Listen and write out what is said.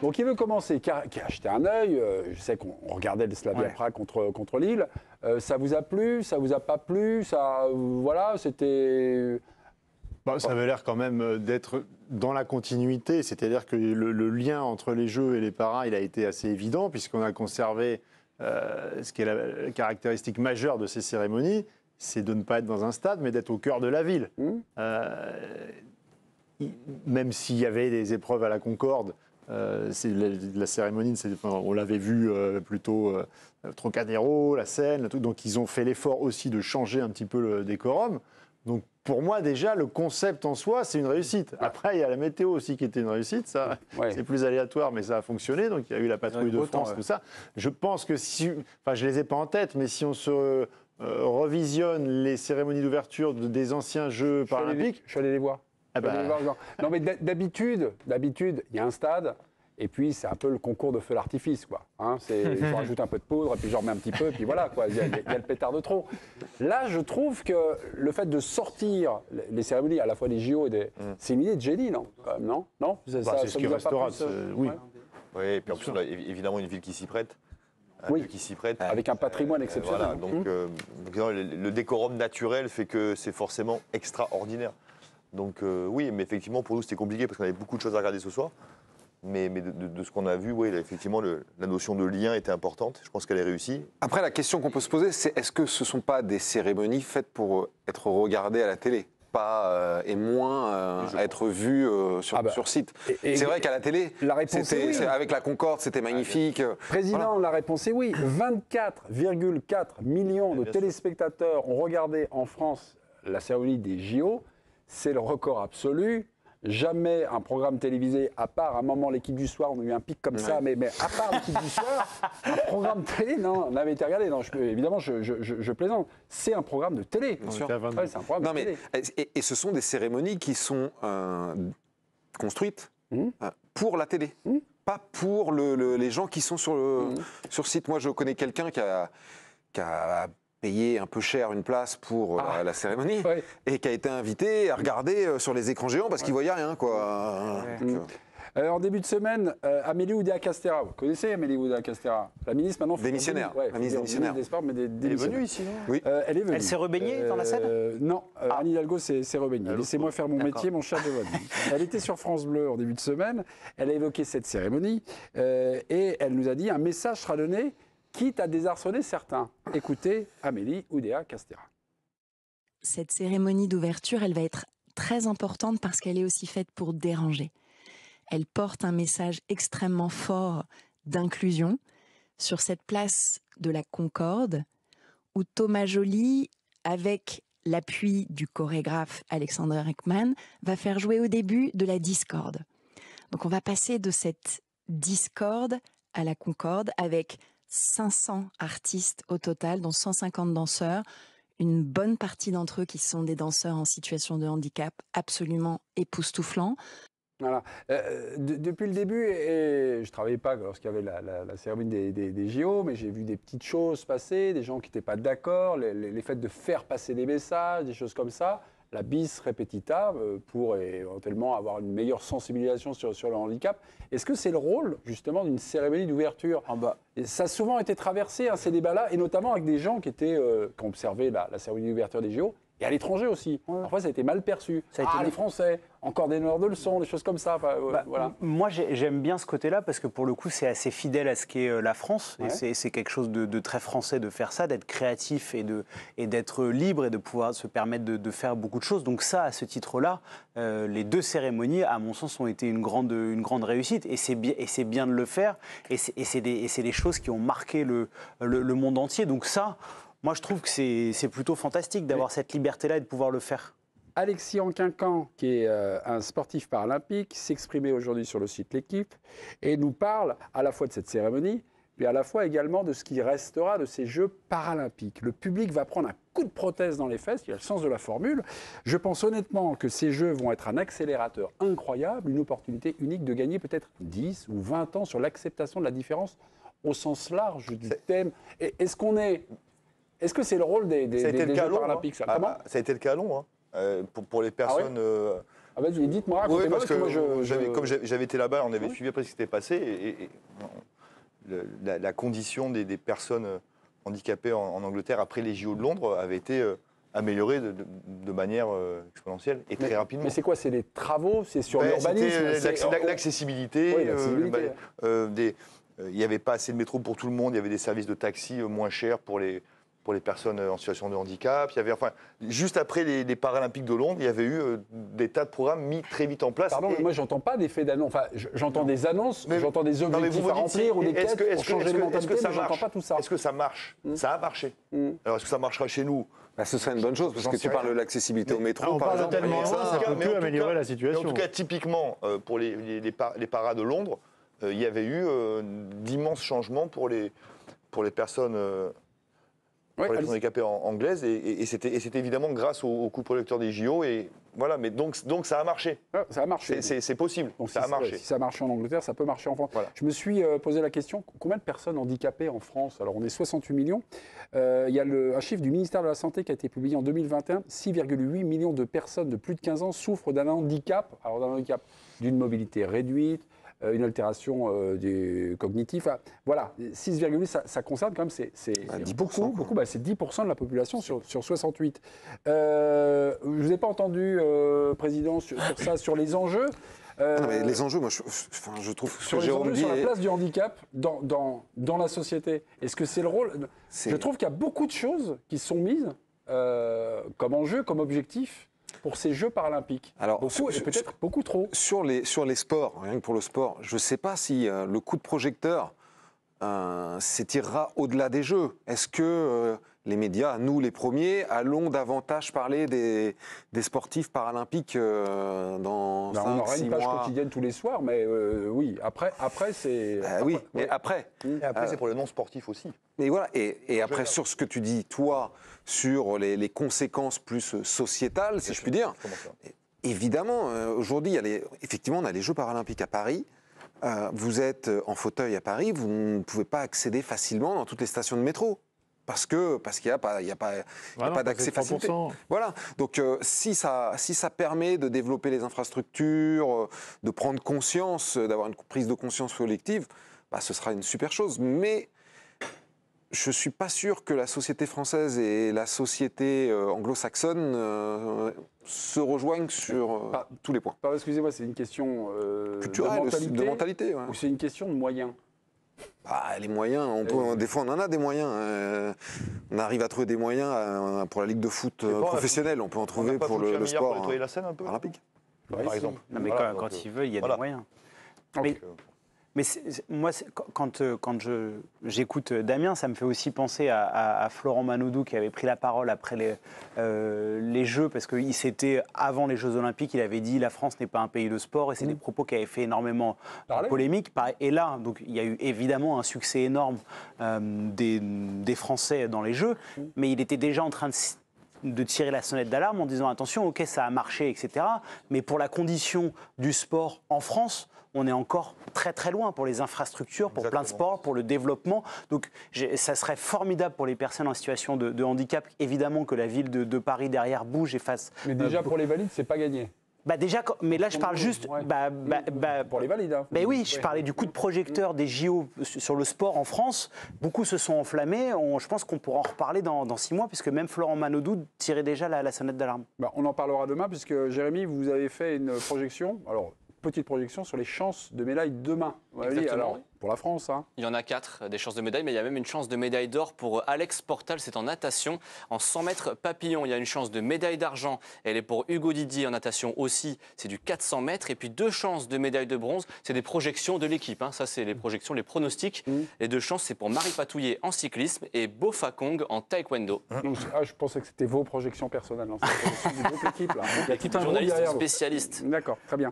Donc il veut commencer, qui a acheté un œil. Je sais qu'on regardait le Slavia Prague contre Lille. Ça vous a plu? Ça vous a pas plu? Ça, voilà, c'était. Bon, ça avait l'air quand même d'être dans la continuité, c'est-à-dire que le lien entre les jeux et les paras, il a été assez évident, puisqu'on a conservé ce qui est la caractéristique majeure de ces cérémonies, c'est de ne pas être dans un stade, mais d'être au cœur de la ville. Même s'il y avait des épreuves à la Concorde, la cérémonie, on l'avait vu plutôt Trocadéro, la Seine, donc ils ont fait l'effort aussi de changer un petit peu le décorum. Donc pour moi déjà, le concept en soi, c'est une réussite. Après, il y a la météo aussi qui était une réussite, ça, c'est plus aléatoire, mais ça a fonctionné, donc il y a eu la patrouille de France, tout ça. Je pense que enfin je les ai pas en tête, mais si on se revisionne les cérémonies d'ouverture des anciens Jeux paralympiques... Je suis allé les voir. Non, mais d'habitude, il y a un stade, et puis c'est un peu le concours de feu d'artifice, quoi. Hein, je rajoute un peu de poudre, et puis j'en remets un petit peu, et puis voilà, quoi. Il y a le pétard de trop. Là, je trouve que le fait de sortir les cérémonies, à la fois des JO et c'est une idée de génie, non? Non, c'est ce qui restera. Oui. Oui, et puis en plus, on a évidemment une ville qui s'y prête. Avec un patrimoine exceptionnel. Voilà, donc le décorum naturel fait que c'est forcément extraordinaire. Donc oui, mais effectivement, pour nous, c'était compliqué parce qu'on avait beaucoup de choses à regarder ce soir. Mais de ce qu'on a vu, oui, effectivement, la notion de lien était importante. Je pense qu'elle est réussie. Après, la question qu'on peut se poser, c'est est-ce que ce ne sont pas des cérémonies faites pour être regardées à la télé, pas et moins à être vues sur site? C'est vrai qu'à la télé, la réponse est oui. Avec la Concorde, c'était magnifique. Président, la réponse est oui. 24,4 millions de téléspectateurs ont regardé en France la cérémonie des JO. C'est le record absolu. Jamais un programme télévisé, à part un moment l'équipe du soir, on a eu un pic comme ça, mais à part l'équipe du soir, un programme télé, non, on avait été regardé. Non, évidemment, je plaisante. C'est un programme de télé. Bien sûr. C'est un programme de télé. Et ce sont des cérémonies qui sont construites pour la télé. Pas pour les gens qui sont sur site. Moi, je connais quelqu'un qui a payé un peu cher une place pour la cérémonie et qui a été invité à regarder sur les écrans géants parce qu'il voyait rien, quoi. En début de semaine, Amélie Oudéa-Castéra, vous connaissez Amélie Oudéa-Castéra? La ministre maintenant... Démissionnaire. La ministre démissionnaire. Des Sports, mais elle est venue ici, non? Oui. Elle est venue. Elle s'est rebaignée dans la Seine? Non, Anne Hidalgo s'est rebaignée. Laissez-moi faire mon métier, mon cher Devon. Elle était sur France Bleu en début de semaine, elle a évoqué cette cérémonie et elle nous a dit un message sera donné quitte à désarçonner certains. Écoutez Amélie Oudéa-Castéra. Cette cérémonie d'ouverture, elle va être très importante parce qu'elle est aussi faite pour déranger. Elle porte un message extrêmement fort d'inclusion sur cette place de la Concorde où Thomas Joly, avec l'appui du chorégraphe Alexander Ekman, va faire jouer au début de la discorde. Donc on va passer de cette discorde à la Concorde avec 500 artistes au total, dont 150 danseurs, une bonne partie d'entre eux qui sont des danseurs en situation de handicap absolument époustouflants. Voilà. Depuis le début, et je ne travaillais pas lorsqu'il y avait la cérémonie des JO, mais j'ai vu des petites choses passer, des gens qui n'étaient pas d'accord, les faits de faire passer des messages, des choses comme ça. La bis repetita pour éventuellement avoir une meilleure sensibilisation sur le handicap. Est-ce que c'est le rôle, justement, d'une cérémonie d'ouverture? Ça a souvent été traversé, ces débats-là, et notamment avec des gens qui ont observé la cérémonie d'ouverture des JO, et à l'étranger aussi. Parfois, ça a été mal perçu. Les Français, encore des donneurs de leçons, des choses comme ça. Voilà. Moi, j'aime bien ce côté-là parce que pour le coup, c'est assez fidèle à ce qu'est la France. Et c'est quelque chose de très français de faire ça, d'être créatif et d'être libre et de pouvoir se permettre de faire beaucoup de choses. Donc ça, à ce titre-là, les deux cérémonies, à mon sens, ont été une grande réussite. Et c'est bien de le faire. Et c'est des choses qui ont marqué le monde entier. Donc ça... Moi, je trouve que c'est plutôt fantastique d'avoir cette liberté-là et de pouvoir le faire. Alexis Anquincan, qui est un sportif paralympique, s'exprimait aujourd'hui sur le site L'Équipe et nous parle à la fois de cette cérémonie, mais à la fois également de ce qui restera de ces Jeux paralympiques. Le public va prendre un coup de prothèse dans les fesses, il y a le sens de la formule. Je pense honnêtement que ces Jeux vont être un accélérateur incroyable, une opportunité unique de gagner peut-être 10 ou 20 ans sur l'acceptation de la différence au sens large du thème. Est-ce que c'est le rôle des Jeux paralympiques, ça? Ça a été le cas long. Pour les personnes Ah, vas-y, dites-moi, Oui, racontez-moi, parce que moi, comme j'avais été là-bas, on avait suivi après ce qui s'était passé, et la condition des personnes handicapées en Angleterre après les JO de Londres avait été améliorée de manière exponentielle et très rapidement. Mais c'est quoi? C'est les travaux? C'est sur l'urbanisme? C'était l'accessibilité. Oui, l'accessibilité. Il n'y avait pas assez de métro pour tout le monde, il y avait des services de taxi moins chers pour les personnes en situation de handicap. Il y avait, juste après les Paralympiques de Londres, il y avait eu des tas de programmes mis très vite en place. Pardon, mais moi, j'entends pas d'effet d'annonce. Enfin, j'entends des annonces, j'entends des objectifs à remplir ou des quêtes pour changer les mentalités, mais j'entends pas tout ça. Est-ce que ça marche? Ça a marché. Alors, est-ce que ça marchera chez nous? Bah, ce serait une bonne chose, parce que tu parles de l'accessibilité au métro, on par parle exemple. tellement loin, ça peut que améliorer la situation. En tout cas, typiquement, pour les paras de Londres, il y avait eu d'immenses changements pour les personnes handicapées anglaises, et c'était évidemment grâce au coup projecteur des JO, et voilà, mais donc ça a marché. Ah, ça a marché. C'est possible, Donc, ça a marché. Si ça a marché en Angleterre, ça peut marcher en France. Voilà. Je me suis posé la question, combien de personnes handicapées en France? Alors, on est 68 millions. Il y a un chiffre du ministère de la Santé qui a été publié en 2021. 6,8 millions de personnes de plus de 15 ans souffrent d'un handicap. Alors, d'un handicap d'une mobilité réduite, une altération cognitive. Enfin, voilà, 6,8, ça concerne quand même, c'est 10%, beaucoup. Bah, c'est 10% de la population sur 68. Je ne vous ai pas entendu, Président, sur ça, sur les enjeux. Non, mais les enjeux, moi, je trouve que Sur les Jérôme enjeux, dit sur la place du handicap dans la société. Est-ce que c'est le rôle? Je trouve qu'il y a beaucoup de choses qui sont mises comme enjeu, comme objectif pour ces Jeux paralympiques. Alors, beaucoup, et peut-être beaucoup trop. Sur les sports, rien que pour le sport, je ne sais pas si le coup de projecteur s'étirera au-delà des Jeux. Est-ce que les médias, nous les premiers, allons davantage parler des sportifs paralympiques dans 5-6 mois? On aura une page quotidienne tous les soirs, mais oui, après c'est... oui, mais après... Et après, c'est pour le non-sportif aussi. Et voilà, et après, sur ce que tu dis, toi, sur les conséquences plus sociétales, si je puis dire, évidemment, aujourd'hui, effectivement, on a les Jeux paralympiques à Paris. Vous êtes en fauteuil à Paris, vous ne pouvez pas accéder facilement dans toutes les stations de métro. Parce qu'il n'y a pas d'accès facilité. Voilà. Donc, si ça permet de développer les infrastructures, de prendre conscience, d'avoir une prise de conscience collective, bah, ce sera une super chose. Mais je ne suis pas sûr que la société française et la société anglo-saxonne se rejoignent sur tous les points. Excusez-moi, c'est une question culturelle, de mentalité. Ouais. Ou c'est une question de moyens? Bah, les moyens, des fois on en a des moyens. On arrive à trouver des moyens pour la ligue de foot professionnelle. On peut en trouver pour le sport pour nettoyer la scène un peu olympique. Par exemple. Non, mais quand ils veulent, il y a des moyens. Mais moi, quand j'écoute Damien, ça me fait aussi penser à Florent Manodou qui avait pris la parole après les Jeux, parce que c'était avant les Jeux Olympiques, il avait dit la France n'est pas un pays de sport, et c'est des propos qui avaient fait énormément polémique. Et là, donc, il y a eu évidemment un succès énorme des Français dans les Jeux, mais il était déjà en train de tirer la sonnette d'alarme en disant attention, ok, ça a marché, etc. Mais pour la condition du sport en France, on est encore très très loin pour les infrastructures, pour plein de sports, pour le développement. Donc ça serait formidable pour les personnes en situation de handicap, évidemment que la ville de Paris derrière bouge et fasse... Mais déjà pour les valides, c'est pas gagné. Bah déjà, mais là je parle juste... pour les valides. Hein. Mais oui, je parlais du coup de projecteur des JO sur le sport en France. Beaucoup se sont enflammés. Je pense qu'on pourra en reparler dans 6 mois, puisque même Florent Manodou tirait déjà la sonnette d'alarme. On en parlera demain, puisque Jérémy, vous avez fait une projection. Alors, petite projection sur les chances de médaille demain. Alors, pour la France. Hein. Il y en a 4 des chances de médaille, mais il y a même une chance de médaille d'or pour Alex Portal, c'est en natation. En 100 mètres papillon, il y a une chance de médaille d'argent. Elle est pour Hugo Didier en natation aussi, c'est du 400 mètres. Et puis 2 chances de médaille de bronze, c'est des projections de l'équipe. Hein. Ça, c'est les projections, les pronostics. Les 2 chances, c'est pour Marie Patouillet en cyclisme et Bo Fakong en taekwondo. Je pensais que c'était vos projections personnelles. C'est une autre équipe, là. Il y a tout un groupe journaliste derrière spécialiste. D'accord, très bien.